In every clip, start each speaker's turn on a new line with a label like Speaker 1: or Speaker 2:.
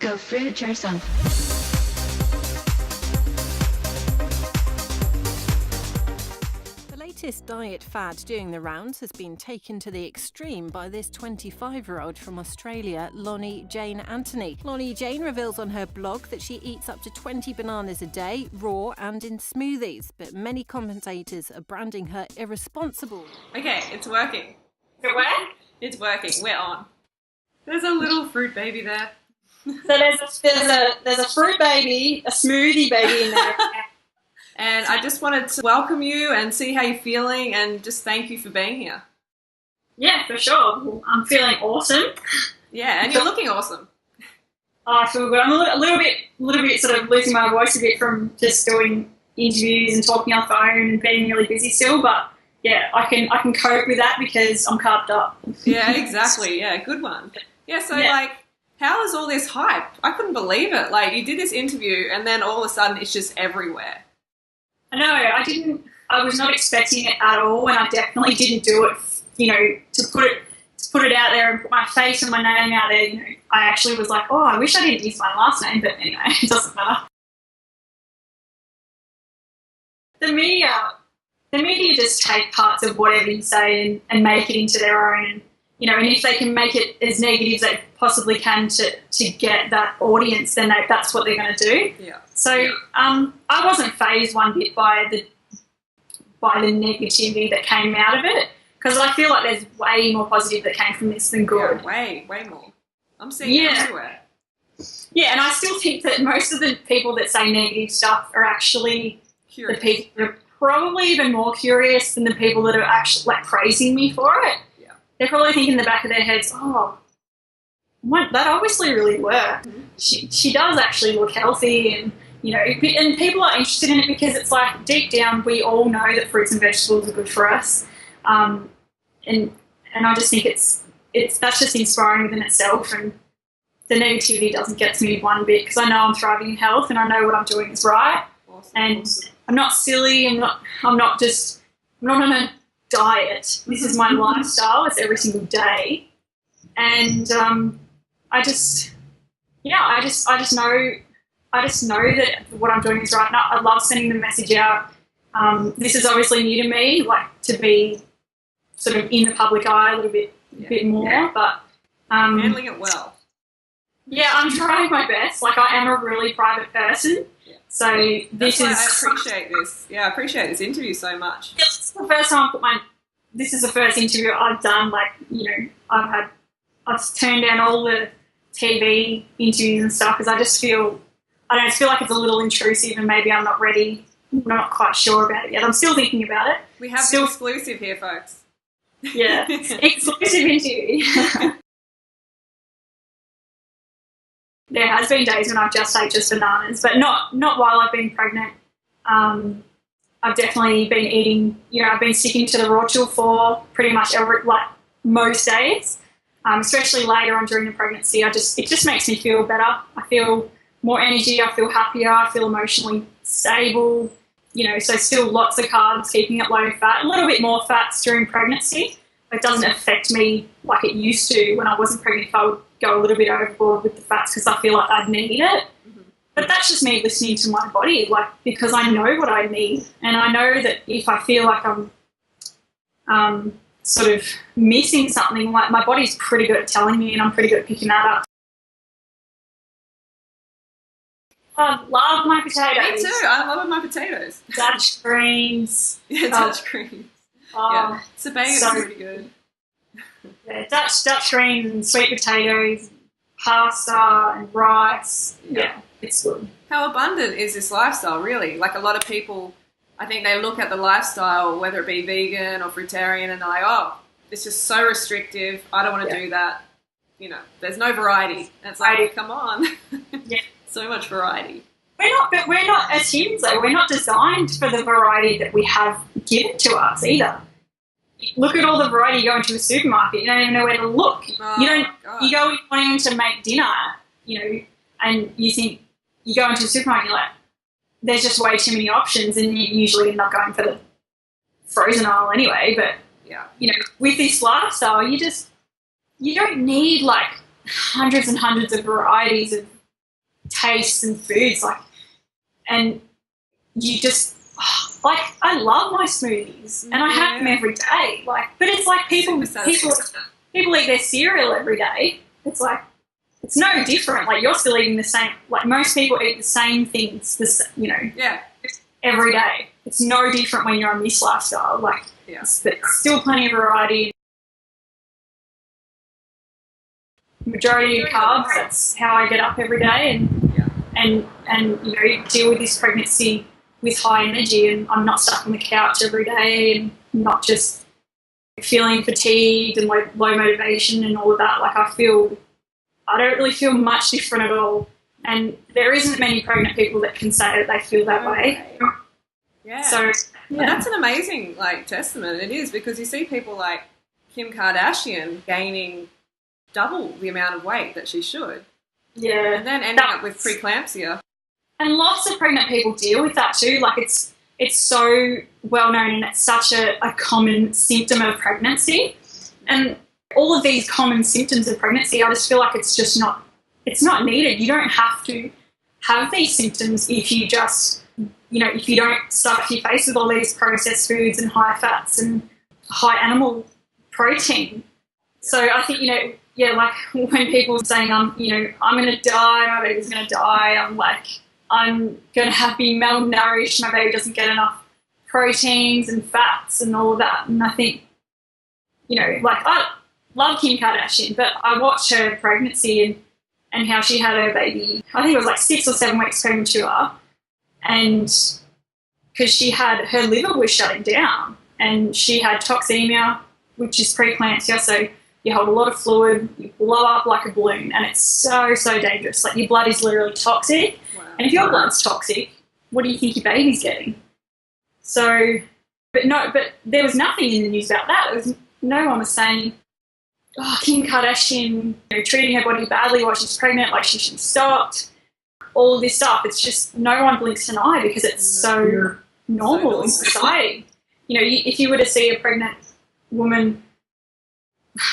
Speaker 1: Go fruit yourself.
Speaker 2: The latest diet fad doing the rounds has been taken to the extreme by this 25-year-old from Australia, Loni Jane Anthony. Loni Jane reveals on her blog that she eats up to 20 bananas a day, raw and in smoothies, but many commentators are branding her irresponsible.
Speaker 3: Okay, it's working.
Speaker 4: It work?
Speaker 3: It's working. We're on. There's a little fruit baby there.
Speaker 4: So there's a fruit baby, a smoothie baby in there.
Speaker 3: And I just wanted to welcome you and see how you're feeling and just thank you for being here.
Speaker 4: Yeah, for sure. I'm feeling awesome.
Speaker 3: Yeah, and you're looking awesome.
Speaker 4: I feel good. I'm a little bit sort of losing my voice a bit from just doing interviews and talking on the phone and being really busy still, but yeah, I can cope with that because I'm carved up.
Speaker 3: Yeah, exactly. Yeah, good one. Yeah, so like, how is all this hype? I couldn't believe it. Like, you did this interview and then all of a sudden it's just everywhere.
Speaker 4: I know, I was not expecting it at all, and I definitely didn't do it, to put it out there and put my face and my name out there. I actually was like, oh, I wish I didn't use my last name, but anyway, it doesn't matter. The media just take parts of whatever you say and make it into their own, and if they can make it as negative as they possibly can to get that audience, then that's what they're going to do.
Speaker 3: Yeah.
Speaker 4: So I wasn't fazed one bit by the negativity that came out of it, because I feel like there's way more positive that came from this than good.
Speaker 3: Yeah, way more. I'm seeing it everywhere.
Speaker 4: Yeah, and I still think that most of the people that say negative stuff are actually
Speaker 3: Curious.
Speaker 4: the people that are probably even more curious than the people that are actually like praising me for it.
Speaker 3: Yeah.
Speaker 4: They're probably thinking in the back of their heads, oh, that obviously really worked.
Speaker 3: Mm-hmm.
Speaker 4: She does actually look healthy, and and people are interested in it because it's like deep down we all know that fruits and vegetables are good for us, and I just think that's just inspiring within itself, and the negativity doesn't get to me one bit because I know I'm thriving in health and I know what I'm doing is right.
Speaker 3: Awesome.
Speaker 4: And I'm not silly. I'm not on a diet. This is my lifestyle. It's every single day, and I just know that what I'm doing is right. And I love sending the message out. This is obviously new to me, like to be sort of in the public eye a little bit more, but
Speaker 3: handling it well.
Speaker 4: Yeah, I'm trying my best. Like, I am a really private person.
Speaker 3: Yeah.
Speaker 4: So
Speaker 3: I appreciate this. Yeah, I appreciate this interview so much.
Speaker 4: This is the first time this is the first interview I've done. Like, I've turned down all the TV interviews and stuff because I just feel like it's a little intrusive and maybe I'm not ready. I'm not quite sure about it yet. I'm still thinking about it.
Speaker 3: We have the exclusive here, folks.
Speaker 4: Yeah, exclusive interview. There has been days when I've just ate just bananas, but not while I've been pregnant. I've definitely been eating, I've been sticking to the raw chill for pretty much most days, especially later on during the pregnancy. It just makes me feel better. I feel more energy. I feel happier. I feel emotionally stable. So still lots of carbs, keeping it low fat, a little bit more fats during pregnancy. It doesn't affect me like it used to when I wasn't pregnant. If I would go a little bit overboard with the fats because I feel like I'd need it. Mm-hmm. But that's just me listening to my body, because I know what I need, and I know that if I feel like I'm sort of missing something, like my body's pretty good at telling me, and I'm pretty good at picking that up. I love my potatoes.
Speaker 3: Me too. I love my potatoes.
Speaker 4: Dutch greens.
Speaker 3: Yeah, Dutch greens. Yeah, Sabaya's pretty good.
Speaker 4: Yeah, Dutch greens and sweet potatoes, pasta and rice. Yeah, it's good.
Speaker 3: How abundant is this lifestyle, really? Like, a lot of people, I think they look at the lifestyle, whether it be vegan or fruitarian, and they're like, oh, it's just so restrictive. I don't want to do that. There's no variety. And it's like, come on.
Speaker 4: Yeah.
Speaker 3: So much variety.
Speaker 4: We're not, as humans though, we're not designed for the variety that we have given to us either. Look at all the variety you go into a supermarket. You don't even know where to look. You go wanting to make dinner, and you think you go into a supermarket, like, there's just way too many options, and you usually end up going for the frozen aisle anyway. But with this lifestyle, you don't need like hundreds and hundreds of varieties of tastes and foods, like, and you just like, I love my smoothies and I have them every day. Like, but it's like people eat their cereal every day. It's like, it's no different. Like, you're still eating the same. Like, most people eat the same things. Every day. It's no different when you're on this lifestyle. Like, but still plenty of variety. Majority of carbs. That's how I get up every day, and deal with this pregnancy with high energy, and I'm not stuck on the couch every day and not just feeling fatigued and low motivation and all of that. Like, I don't really feel much different at all. And there isn't many pregnant people that can say that they feel that way.
Speaker 3: Yeah.
Speaker 4: So
Speaker 3: that's an amazing testament. It is, because you see people like Kim Kardashian gaining double the amount of weight that she should.
Speaker 4: Yeah.
Speaker 3: And then ending up with preeclampsia.
Speaker 4: And lots of pregnant people deal with that too. Like, it's so well known, and it's such a common symptom of pregnancy. And all of these common symptoms of pregnancy, I just feel like it's not needed. You don't have to have these symptoms if you just, if you don't stuff your face with all these processed foods and high fats and high animal protein. So I think, like when people are saying, I'm going to die, my baby's going to die, I'm like, I'm going to be malnourished, my baby doesn't get enough proteins and fats and all of that. And I think, I love Kim Kardashian, but I watched her pregnancy and how she had her baby, I think it was like 6 or 7 weeks premature, and because her liver was shutting down and she had toxemia, which is preeclampsia, so you hold a lot of fluid, you blow up like a balloon, and it's so, so dangerous. Like, your blood is literally toxic. Wow. And if your blood's toxic, what do you think your baby's getting? So, but there was nothing in the news about that. No one was saying, Kim Kardashian, treating her body badly while she's pregnant, like she should be stopped. All of this stuff. It's just, no one blinks an eye because it's so normal in society. If you were to see a pregnant woman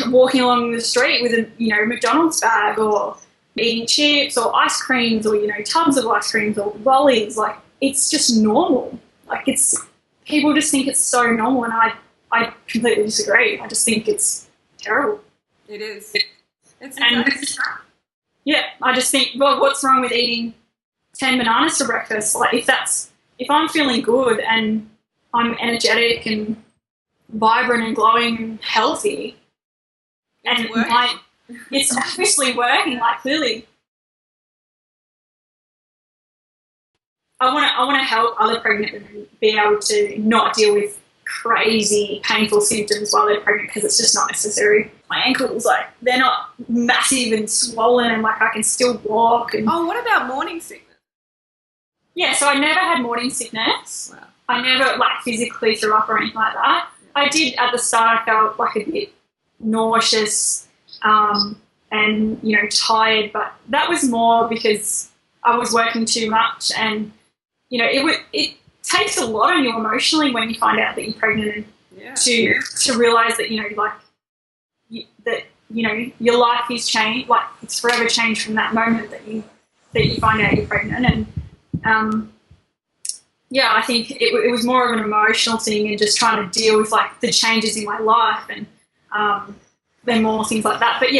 Speaker 4: walking along the street with a McDonald's bag, or eating chips or ice creams, or tubs of ice creams or lollies, like, it's just normal. Like, people just think it's so normal, and I completely disagree. I just think it's terrible.
Speaker 3: It is. It's
Speaker 4: I just think, well, what's wrong with eating 10 bananas for breakfast? Like, if I'm feeling good and I'm energetic and vibrant and glowing and healthy, and it's obviously working, like, clearly. I want to help other pregnant women be able to not deal with crazy, painful symptoms while they're pregnant, because it's just not necessary. My ankles, like, they're not massive and swollen, and like, I can still walk. And
Speaker 3: what about morning sickness?
Speaker 4: Yeah, so I never had morning sickness.
Speaker 3: Wow.
Speaker 4: I never physically threw up or anything like that. I did at the start. I felt like a bit nauseous and tired, but that was more because I was working too much, and it takes a lot on you emotionally when you find out that you're pregnant, and to realise that your life is changed, like, it's forever changed from that moment that you find out you're pregnant. And I think it was more of an emotional thing, and just trying to deal with like the changes in my life, and then more things like that. But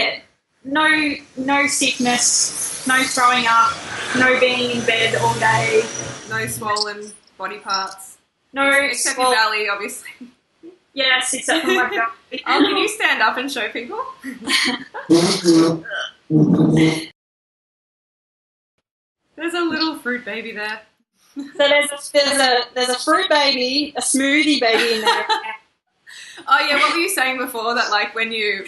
Speaker 4: no sickness, no throwing up, no being in bed all day,
Speaker 3: no swollen body parts.
Speaker 4: No,
Speaker 3: except your belly, obviously.
Speaker 4: Yes, except for my belly.
Speaker 3: Can you stand up and show people? There's a little fruit baby there.
Speaker 4: So there's a fruit baby, a smoothie baby in there.
Speaker 3: Oh yeah, what were you saying before, that like when you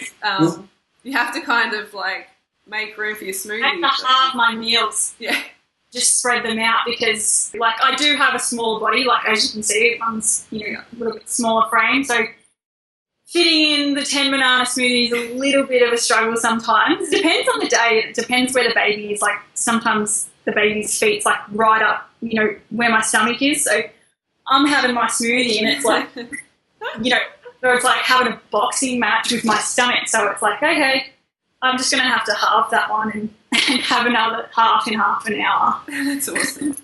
Speaker 3: you have to kind of like make room for your smoothie?
Speaker 4: I have to halve my meals.
Speaker 3: Yeah.
Speaker 4: Just spread them out, because like, I do have a smaller body, like, as you can see, one's a little bit smaller frame, so fitting in the 10 banana smoothie is a little bit of a struggle sometimes. It depends on the day. It depends where the baby is. Like, sometimes the baby's feet's like right up, where my stomach is. So I'm having my smoothie, and it's like, or it's like having a boxing match with my stomach. So it's like, okay, I'm just going to have to halve that one and and have another half in half an hour.
Speaker 3: That's awesome.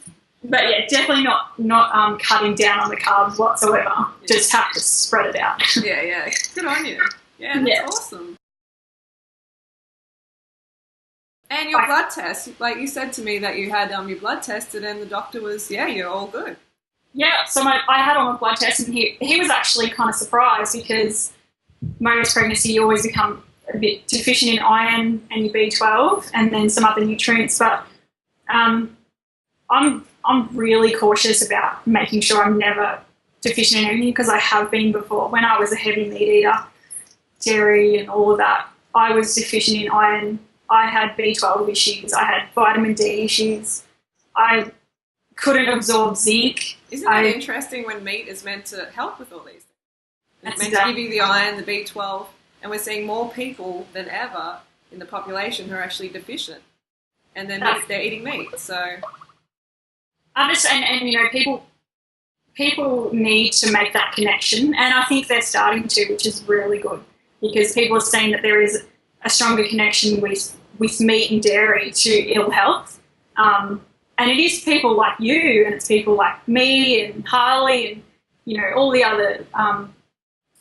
Speaker 4: But yeah, definitely not cutting down on the carbs whatsoever. Yeah. Just have to spread it out.
Speaker 3: Yeah. Good on you. Yeah, that's awesome. And your blood test, like you said to me that you had your blood tested and the doctor was, you're all good.
Speaker 4: Yeah, so I had all my blood tests and he was actually kind of surprised because most pregnancy you always become a bit deficient in iron and your B12 and then some other nutrients. But I'm really cautious about making sure I'm never deficient in anything because I have been before. When I was a heavy meat eater, dairy and all of that, I was deficient in iron. I had B12 issues. I had vitamin D issues. I couldn't absorb zinc.
Speaker 3: Isn't that interesting when meat is meant to help with all these things? It's meant to give you the iron, the B12, and we're seeing more people than ever in the population who are actually deficient. And then they're eating meat, so...
Speaker 4: And you know, people need to make that connection, and I think they're starting to, which is really good, because people are saying that there is a stronger connection with meat and dairy to ill health. And it is people like you, and it's people like me and Harley and, you know, all the other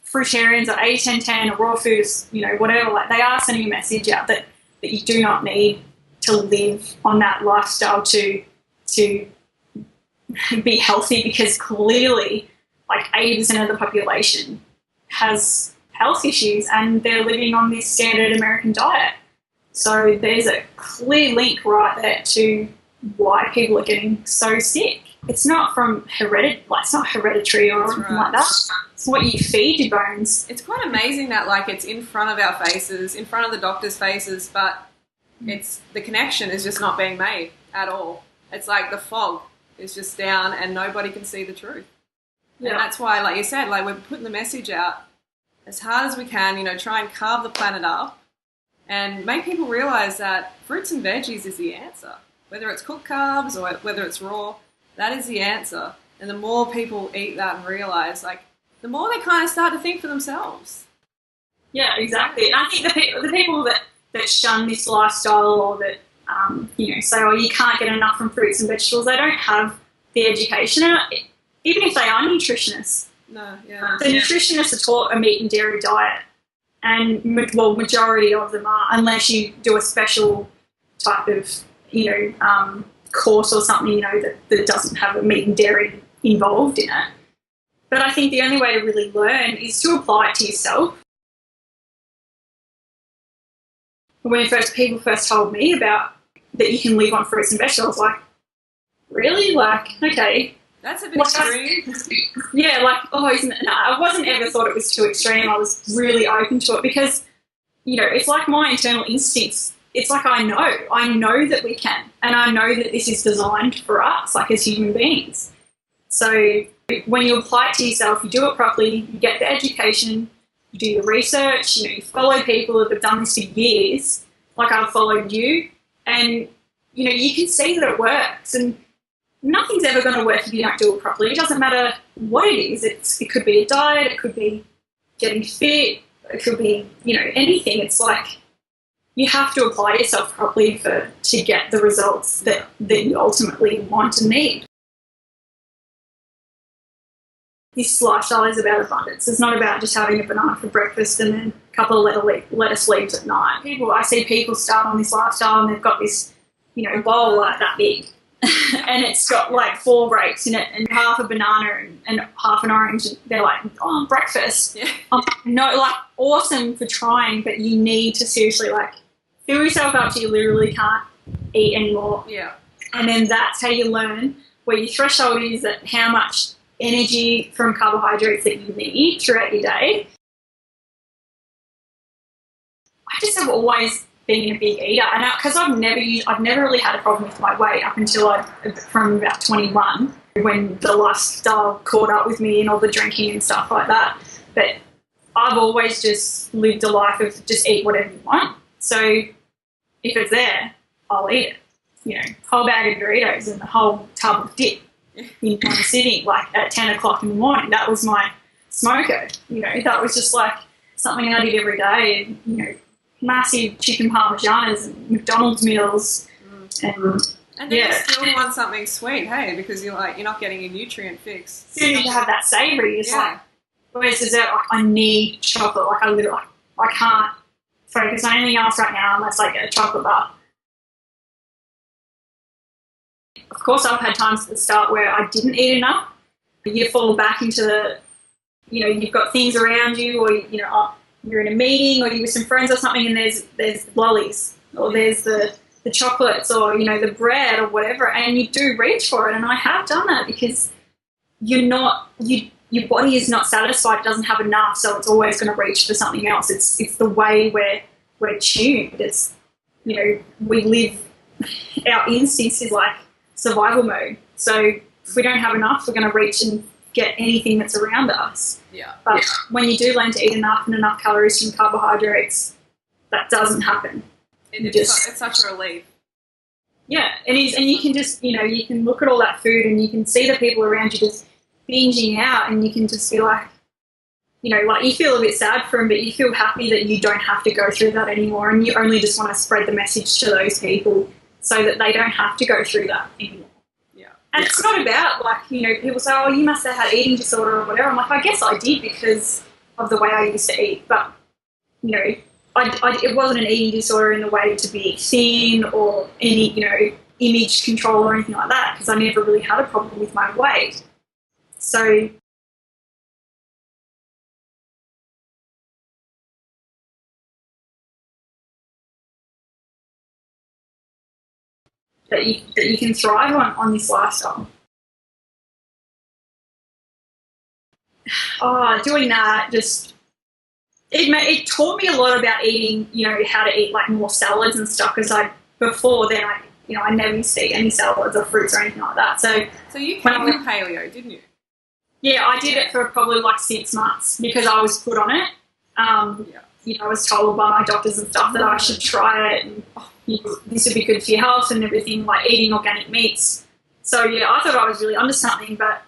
Speaker 4: fruitarians or A1010 or raw foods, you know, whatever, like they are sending a message out that you do not need to live on that lifestyle to be healthy, because clearly like 80% of the population has health issues and they're living on this standard American diet. So there's a clear link right there to why people are getting so sick. It's not from it's not hereditary or anything like that. It's what you feed your bones.
Speaker 3: It's quite amazing that like it's in front of our faces, in front of the doctors' faces, but the connection is just not being made at all. It's like the fog is just down and nobody can see the truth. Yeah. And that's why, like you said, like we're putting the message out as hard as we can, you know, try and carve the planet up and make people realise that fruits and veggies is the answer. Whether it's cooked carbs or whether it's raw, that is the answer. And the more people eat that and realise, like, the more they kind of start to think for themselves.
Speaker 4: Yeah, exactly. And I think the people that shun this lifestyle or that, you know, say, oh, you can't get enough from fruits and vegetables, they don't have the education. And even if they are nutritionists, the nutritionists are taught a meat and dairy diet. And, majority of them are, unless you do a special type of, you know, course or something, you know, that doesn't have a meat and dairy involved in it. But I think the only way to really learn is to apply it to yourself. When people first told me about that you can live on fruits and vegetables, like, really? Like, okay.
Speaker 3: That's a bit extreme.
Speaker 4: Yeah, like, isn't it? No, I wasn't ever thought it was too extreme. I was really open to it because, you know, it's like my internal instincts. It's like I know that we can, and I know that this is designed for us, like as human beings. So when you apply it to yourself, you do it properly, you get the education, you do your research, you know, you follow people that have done this for years, like I've followed you, and, you know, you can see that it works. And nothing's ever going to work if you don't do it properly. It doesn't matter what it is. It could be a diet, it could be getting fit, it could be, you know, anything. It's like you have to apply yourself properly to get the results that you ultimately want and need. This lifestyle is about abundance. It's not about just having a banana for breakfast and then a couple of lettuce leaves at night. I see people start on this lifestyle and they've got this, you know, bowl like that big. And it's got like 4 grapes in it and half a banana and half an orange. And they're like, oh, breakfast. Yeah. No, like, awesome for trying, but you need to seriously, like, fill yourself up so you literally can't eat anymore.
Speaker 3: Yeah.
Speaker 4: And then that's how you learn where your threshold is, that how much energy from carbohydrates that you need throughout your day. I just have always been a big eater, and because I've never really had a problem with my weight up until from about 21, when the lifestyle caught up with me and all the drinking and stuff like that. But I've always just lived a life of just eat whatever you want. So if it's there, I'll eat it. You know, whole bag of Doritos and the whole tub of dip in one sitting, like at 10 o'clock in the morning. That was my smoker. You know, that was just like something I did every day, and, you know, massive chicken parmesanas and McDonald's meals.
Speaker 3: And then you still want something sweet, hey, because you're not getting your nutrient fix.
Speaker 4: As soon as you have that savoury, it's like, whereas dessert, like, I need chocolate. Like, I can't focus on anything else right now unless I get a chocolate bar. Of course, I've had times at the start where I didn't eat enough. You fall back into the, you've got things around you, or, you're in a meeting, or you're with some friends or something, and there's lollies, or there's the chocolates, or, the bread or whatever, and you do reach for it. And I have done that because your body is not satisfied, it doesn't have enough, so it's always going to reach for something else. It's the way we're tuned. It's, we live, our instincts is like survival mode. So if we don't have enough, we're going to reach and get anything that's around us.
Speaker 3: Yeah.
Speaker 4: But when you do learn to eat enough and enough calories from carbohydrates, that doesn't happen.
Speaker 3: It's such a relief.
Speaker 4: Yeah, it is. And you can just, you can look at all that food and you can see the people around you just binging out, and you can just be like, you feel a bit sad for them, but you feel happy that you don't have to go through that anymore, and you only just want to spread the message to those people so that they don't have to go through that anymore.
Speaker 3: Yeah.
Speaker 4: And it's not about, people say, oh, you must have had eating disorder or whatever. I'm like, I guess I did because of the way I used to eat, but, it wasn't an eating disorder in the way to be thin or any, image control or anything like that, because I never really had a problem with my weight. So that you can thrive on this lifestyle. Oh, doing that it taught me a lot about eating, how to eat like more salads and stuff, because before then I never used to eat any salads or fruits or anything like that. So
Speaker 3: you came from paleo, didn't you?
Speaker 4: Yeah, I did it for probably like 6 months because I was put on it. I was told by my doctors and stuff that I should try it, and this would be good for your health and everything, like eating organic meats. So yeah, I thought I was really onto something, but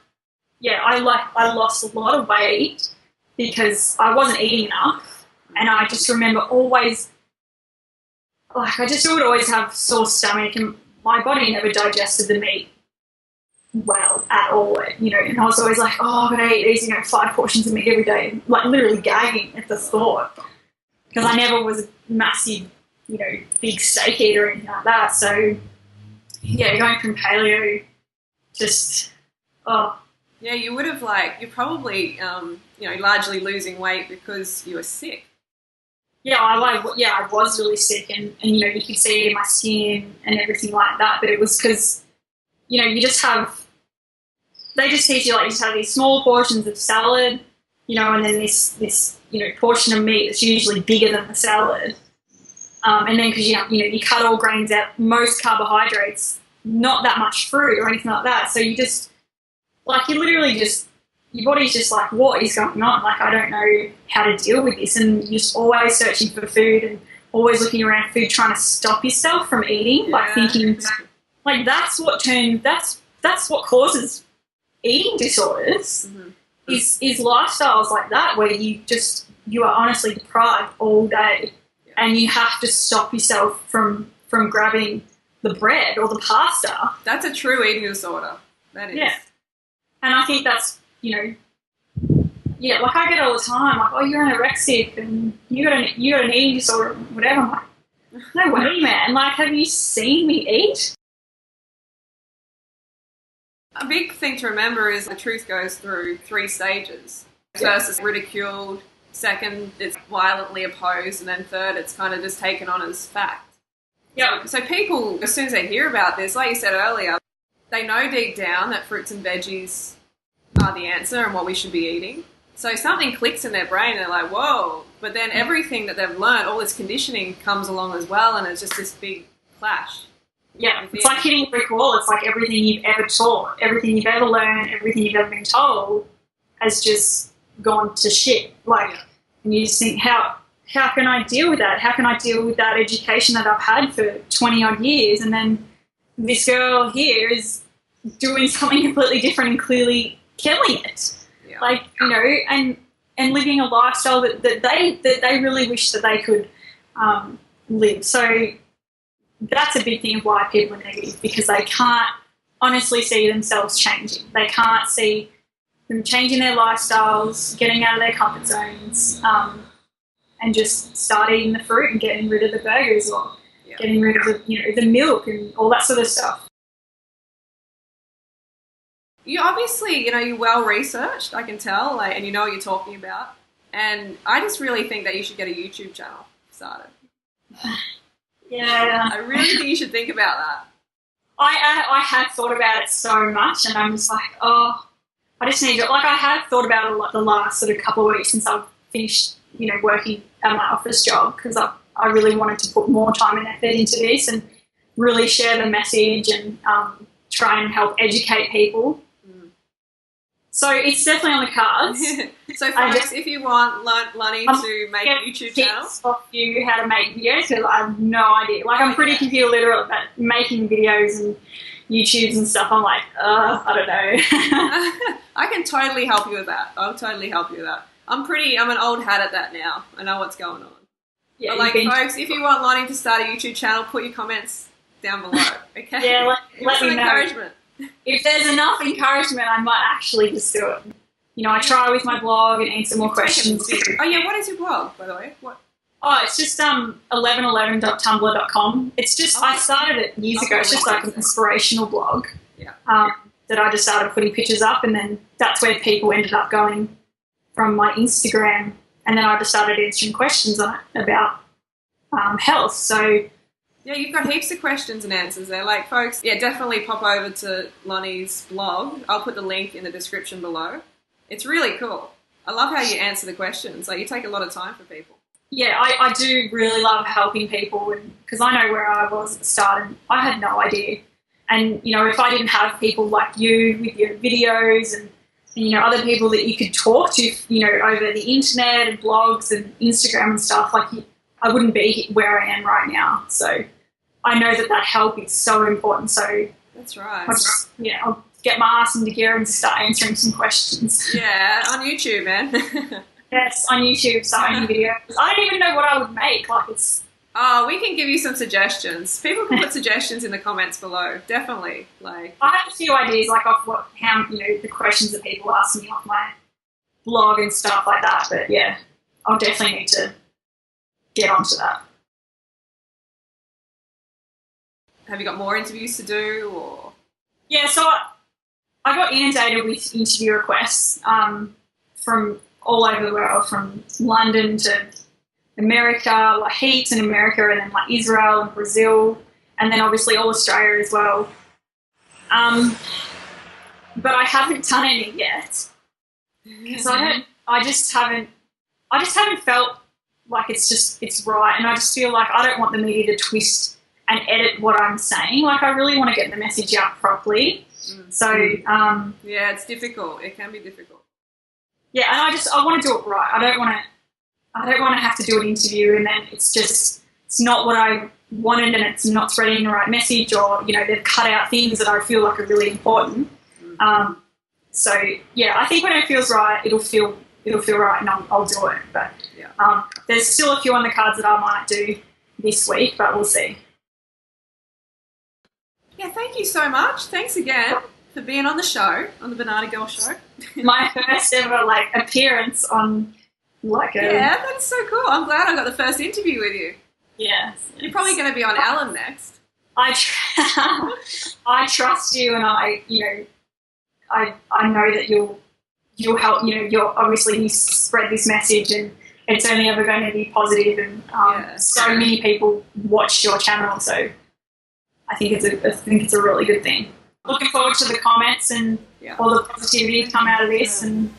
Speaker 4: yeah, I lost a lot of weight because I wasn't eating enough, and I just remember always, I just would always have sore stomach, and my body never digested the meat well at all, and I was always like, oh, I'm going to eat these, 5 portions of meat every day, like literally gagging at the thought, because I never was a massive, big steak eater or anything like that. So yeah, going from paleo, just,
Speaker 3: yeah, you would have you're probably, largely losing weight because you were sick.
Speaker 4: Yeah, I was really sick, and you could see it in my skin and everything like that, but it was because, they just teach you, you just have these small portions of salad, and then this portion of meat that's usually bigger than the salad. And then because, you cut all grains out, most carbohydrates, not that much fruit or anything like that. So you just, you literally just, your body's just like, what is going on? I don't know how to deal with this. And you're just always searching for food and always looking around food, trying to stop yourself from eating, thinking, that's what causes eating disorders, is lifestyles like that, where you are honestly deprived all day, and you have to stop yourself from grabbing the bread or the pasta.
Speaker 3: That's a true eating disorder. That is. Yeah.
Speaker 4: And I think that's, I get all the time, oh, you're anorexic and you got an eating disorder, whatever. I'm like, no way, man. Have you seen me eat?
Speaker 3: A big thing to remember is the truth goes through 3 stages. First, it's ridiculed. Second, it's violently opposed. And then third, it's kind of just taken on as fact.
Speaker 4: Yeah.
Speaker 3: So people, as soon as they hear about this, like you said earlier, they know deep down that fruits and veggies are the answer and what we should be eating. So something clicks in their brain and they're like, whoa. But then everything that they've learned, all this conditioning comes along as well, and it's just this big clash.
Speaker 4: Yeah, it's like hitting a brick wall. It's like everything you've ever taught, everything you've ever learned, everything you've ever been told has just gone to shit. And you just think, how can I deal with that? How can I deal with that education that I've had for 20-odd years? And then this girl here is doing something completely different and clearly killing it. Yeah. And living a lifestyle that they really wish that they could live. So that's a big thing of why people are negative, because they can't honestly see themselves changing. They can't see them changing their lifestyles, getting out of their comfort zones, and just start eating the fruit and getting rid of the burgers, or getting rid of the milk and all that sort of stuff.
Speaker 3: You obviously, you're well researched, I can tell, and you know what you're talking about. And I just really think that you should get a YouTube channel started.
Speaker 4: Yeah.
Speaker 3: I really think you should think about that.
Speaker 4: I have thought about it so much, and I'm just like, I just need to, I have thought about it a lot the last sort of couple of weeks since I've finished, working at my office job, because I really wanted to put more time and effort into this and really share the message and try and help educate people. So it's definitely on the cards.
Speaker 3: So folks, if you want Loni to make a YouTube channel,
Speaker 4: off you how to make videos, because I have no idea. I'm pretty computer literate about making videos and YouTubes and stuff. I'm like, I don't know.
Speaker 3: I can totally help you with that. I'll totally help you with that. I'm an old hat at that now. I know what's going on.
Speaker 4: Yeah,
Speaker 3: but folks, if you want Loni to start a YouTube channel, put your comments down below. Okay.
Speaker 4: Yeah, let me know.
Speaker 3: Encouragement.
Speaker 4: If there's enough encouragement, I might actually just do it. I try with my blog and answer more questions.
Speaker 3: Oh yeah, what is your blog, by the way? What?
Speaker 4: Oh, it's just 1111.tumblr.com. It's just I started it years ago. It's just like an inspirational blog.
Speaker 3: Yeah.
Speaker 4: That I just started putting pictures up, and then that's where people ended up going from my Instagram, and then I just started answering questions on it about health. So.
Speaker 3: Yeah, you've got heaps of questions and answers there. Folks, definitely pop over to Loni's blog. I'll put the link in the description below. It's really cool. I love how you answer the questions. You take a lot of time for people.
Speaker 4: Yeah, I do really love helping people, because I know where I was at the start and I had no idea. And, if I didn't have people like you with your videos and other people that you could talk to, over the internet and blogs and Instagram and stuff, I wouldn't be where I am right now. So I know that help is so important. So
Speaker 3: that's right.
Speaker 4: I'll get my ass into gear and start answering some questions.
Speaker 3: Yeah, on YouTube, man.
Speaker 4: Yes, on YouTube, starting videos. I don't even know what I would make. It's.
Speaker 3: Oh, we can give you some suggestions. People can put suggestions in the comments below. Definitely.
Speaker 4: I have a few ideas, off how the questions that people ask me off my blog and stuff like that. But yeah, I'll definitely need to get onto that.
Speaker 3: Have you got more interviews to do, or?
Speaker 4: Yeah, so I got inundated with interview requests from all over the world, from London to America, heaps in America, and then Israel and Brazil, and then obviously all Australia as well. But I haven't done any yet, because I just haven't felt like it's right, and I just feel like I don't want the media to twist and edit what I'm saying. I really want to get the message out properly. So
Speaker 3: yeah, it's difficult. It can be difficult.
Speaker 4: Yeah, and I want to do it right. I don't want to have to do an interview and then it's not what I wanted, and it's not spreading the right message, or they've cut out things that I feel like are really important. So yeah, I think when it feels right, it'll feel right, and I'll do it. But there's still a few on the cards that I might do this week, but we'll see.
Speaker 3: Yeah, thank you so much. Thanks again for being on the show, on the Banana Girl Show.
Speaker 4: My first ever appearance on
Speaker 3: Yeah, that's so cool. I'm glad I got the first interview with you.
Speaker 4: Yes.
Speaker 3: You're probably going to be on Ellen next.
Speaker 4: I trust you, and I know that you'll help. You're obviously you spread this message, and it's only ever going to be positive. And so many people watch your channel, so I think it's a really good thing. Looking forward to the comments and all the positivity to come out of this, and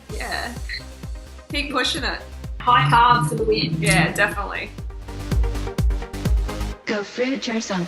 Speaker 3: keep pushing it.
Speaker 4: High carbs for the win.
Speaker 3: Yeah, definitely.
Speaker 1: Go fruit yourself.